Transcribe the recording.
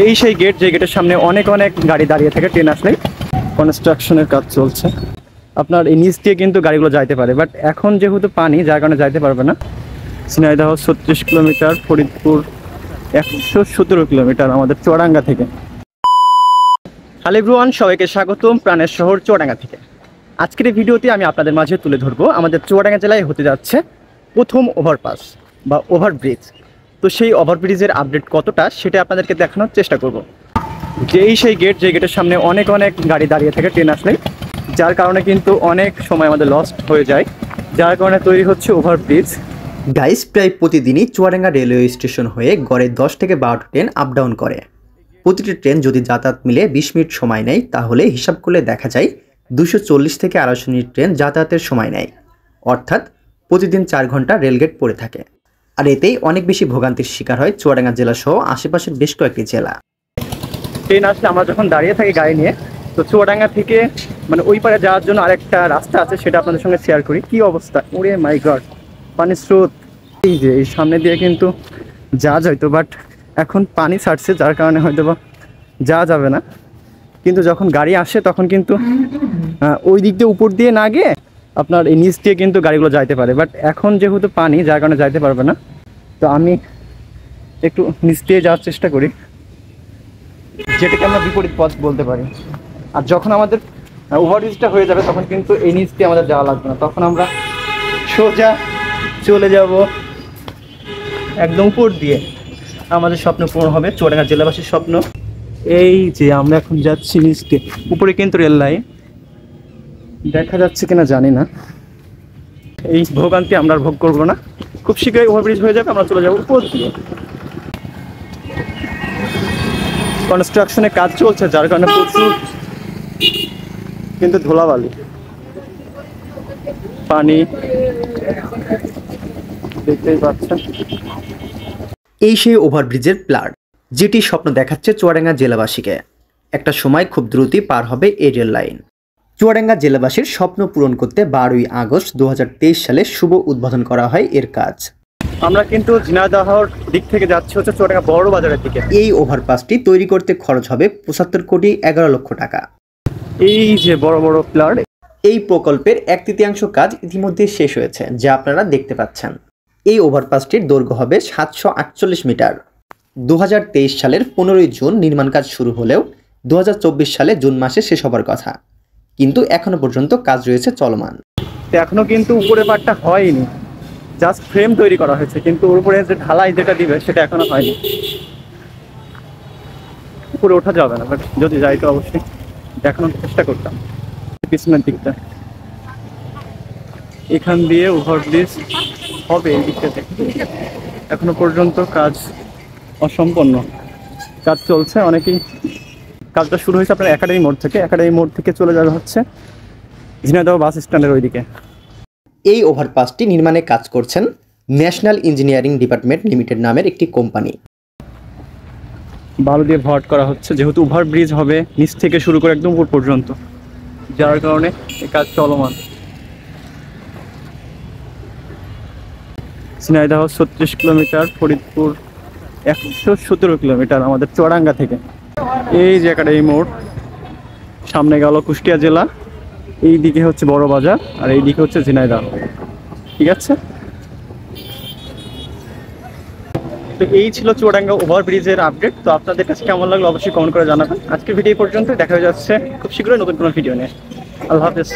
এই সেই গেট, যে গেটের সামনে অনেক অনেক গাড়ি দাঁড়িয়ে থাকে ট্রেন আসলেই। কনস্ট্রাকশনের কাজ চলছে, আপনার এই নিচ দিয়ে কিন্তু গাড়িগুলো যাইতে পারে, বাট এখন যেহেতু পানি, যার কারণে যাইতে পারবে না। ঝিনাইদহ 36 কিলোমিটার, ফরিদপুর 117 কিলোমিটার আমাদের চুয়াডাঙ্গা থেকে। হ্যালো এভরিওয়ান, সবাইকে স্বাগতম প্রাণের শহর চুয়াডাঙ্গা থেকে। আজকের এই ভিডিওতে আমি আপনাদের মাঝে তুলে ধরবো আমাদের চুয়াডাঙ্গা জেলায় হতে যাচ্ছে প্রথম ওভারপাস বা ওভারব্রিজ। তো সেই ওভারব্রিজের আপডেট কতটা সেটা আপনাদেরকে দেখানোর চেষ্টা করব। যেই সেই গেট, যে গেটের সামনে অনেক অনেক গাড়ি দাঁড়িয়ে থাকে ট্রেন আসলেই, যার কারণে কিন্তু অনেক সময় আমাদের লস্ট হয়ে যায়, যার কারণে তৈরি হচ্ছে ওভারব্রিজ। গাইস, প্রায় প্রতিদিনই চুয়াডাঙ্গা রেলওয়ে স্টেশন হয়ে গড়ে 10 থেকে 12টা ট্রেন আপ ডাউন করে। প্রতিটি ট্রেন যদি যাতায়াত মিলে 20 মিনিট সময় নেয়, তাহলে হিসাব করলে দেখা যায় 240 থেকে 250 মিনিট ট্রেন যাতায়াতের সময় নেয়। অর্থাৎ প্রতিদিন 4 ঘন্টা রেলগেট পড়ে থাকে। আর এতেই অনেক বেশি ভোগান্তির শিকার হয় চুয়াডাঙ্গা জেলা সহ আশেপাশের বেশ কয়েকটি জেলা। ট্রেন আসলে আমরা যখন দাঁড়িয়ে থাকি গাড়ি নিয়ে, তো চুয়াডাঙ্গা থেকে মানে ওই পারে যাওয়ার জন্য আরেকটা রাস্তা আছে, সেটা আপনাদের সঙ্গে শেয়ার করি। কি অবস্থা, ওরে মাই গড, পানির স্রোত। এই যে এই সামনে দিয়ে কিন্তু যাওয়া যাইতো, বাট এখন পানি ছাড়ছে, যার কারণে হয়তো বা যাওয়া যাবে না। কিন্তু যখন গাড়ি আসে তখন কিন্তু ওই দিক দিয়ে উপর দিয়ে না গিয়ে আপনার এই নিচ দিয়ে কিন্তু গাড়িগুলো যাইতে পারে, বাট এখন যেহেতু পানি, যার কারণে যাইতে পারবে না। তো আমি একটু নিচ দিয়ে যাওয়ার চেষ্টা করি, যেটাকে আমরা বিপরীত পথ বলতে পারি। আর যখন আমাদের ওভারব্রিজটা হয়ে যাবে তখন কিন্তু এই নিচ দিয়ে আমাদের যাওয়া লাগবে না, তখন আমরা সোজা চলে যাব একদম উপর দিয়ে। আমাদের স্বপ্ন পূরণ হবে, চুয়াডাঙ্গা জেলাবাসীর স্বপ্ন। এই যে আমরা এখন যাচ্ছি নিচ দিয়ে, উপরে কিন্তু রেল লাইন দেখা যাচ্ছে কিনা জানি না। এই ভোগান্তি আমরা আর ভোগ করবো না, খুব শীঘ্রই ওভারব্রিজ হয়ে যাবে, আমরা চলে যাবো উপর দিয়ে। কনস্ট্রাকশনের কাজ চলছে, যার কারণে প্রচুর কিন্তু ধুলাবালি, পানি দেখতেই পাচ্ছেন। এই সেই ওভারব্রিজের প্ল্যান, যেটি স্বপ্ন দেখাচ্ছে চুয়াডাঙ্গা জেলাবাসীকে। একটা সময় খুব দ্রুতই পার হবে এই রেল লাইন। চুয়াডাঙ্গা জেলাবাসীর স্বপ্ন পূরণ করতে 12ই আগস্ট 2023 সালে শুভ উদ্বোধন করা হয় এর কাজ। আমরা কিন্তু ঝিনাইদহর দিক থেকে যাচ্ছি হচ্ছে চুয়াডাঙ্গা বড় বাজারের দিকে। এই ওভারপাসটি তৈরি করতে খরচ হবে 75 কোটি 11 লক্ষ টাকা। এই যে বড় বড় প্লার, এই প্রকল্পের 1/3 কাজ ইতিমধ্যে শেষ হয়েছে, যা আপনারা দেখতে পাচ্ছেন। এই ওভারপাসটির দৈর্ঘ্য হবে 748 মিটার। 2023 সালের 15ই জুন নির্মাণ কাজ শুরু হলেও 2024 সালে জুন মাসে শেষ হবার কথা, কিন্তু এখনো পর্যন্ত কাজ রয়েছে চলমান। এখনো কিন্তু উপরে পাটটা হয়নি, জাস্ট ফ্রেম তৈরি করা হয়েছে, কিন্তু ওর উপরে যে ঢালাই যেটা দিবে সেটা এখনো হয়নি। উপরে ওঠা যাবে না, বাট যদি যাই তো অবশ্যই দেখানোর চেষ্টা করতাম। পিছনের দিকটা এখান দিয়ে ওভারব্রিজ হবে, এই দিকটা এখনো পর্যন্ত কাজ অসম্পন্ন, কাজ চলছে। অনেকেই কাজটা শুরু হয়েছে আপনার একাডেমি মোড় থেকে চলে যাবে হচ্ছে ঝিনাইদহ বাস স্ট্যান্ডের ওইদিকে। এই ওভারপাসটি নির্মাণে কাজ করছেন ন্যাশনাল ইঞ্জিনিয়ারিং ডিপার্টমেন্ট লিমিটেড নামের একটি কোম্পানি। বালু দিয়ে ভরাট করা হচ্ছে, যেহেতু ওভারব্রিজ হবে নিচ থেকে শুরু করে একদম উপর পর্যন্ত, যার কারণে এই কাজ চলমান। ঝিনাইদহ 36 কিলোমিটার, ফরিদপুর 117 কিলোমিটার আমাদের চুয়াডাঙ্গা থেকে। এই যে একাডেমি মোড়, সামনে গেল কুষ্টিয়া জেলা, এই দিকে হচ্ছে বড় বাজার, আর এই দিকে হচ্ছে ঝিনাইদহ। ঠিক আছে, তো এই ছিল চুয়াডাঙ্গা ওভারব্রিজের আপডেট। তো আপনাদের কাছে কেমন লাগলো অবশ্যই কমেন্ট করে জানাবেন। আজকের ভিডিও পর্যন্ত, দেখা হয়ে যাচ্ছে খুব শীঘ্রই নতুন কোনো ভিডিও নিয়ে। আল্লাহ হাফেজ।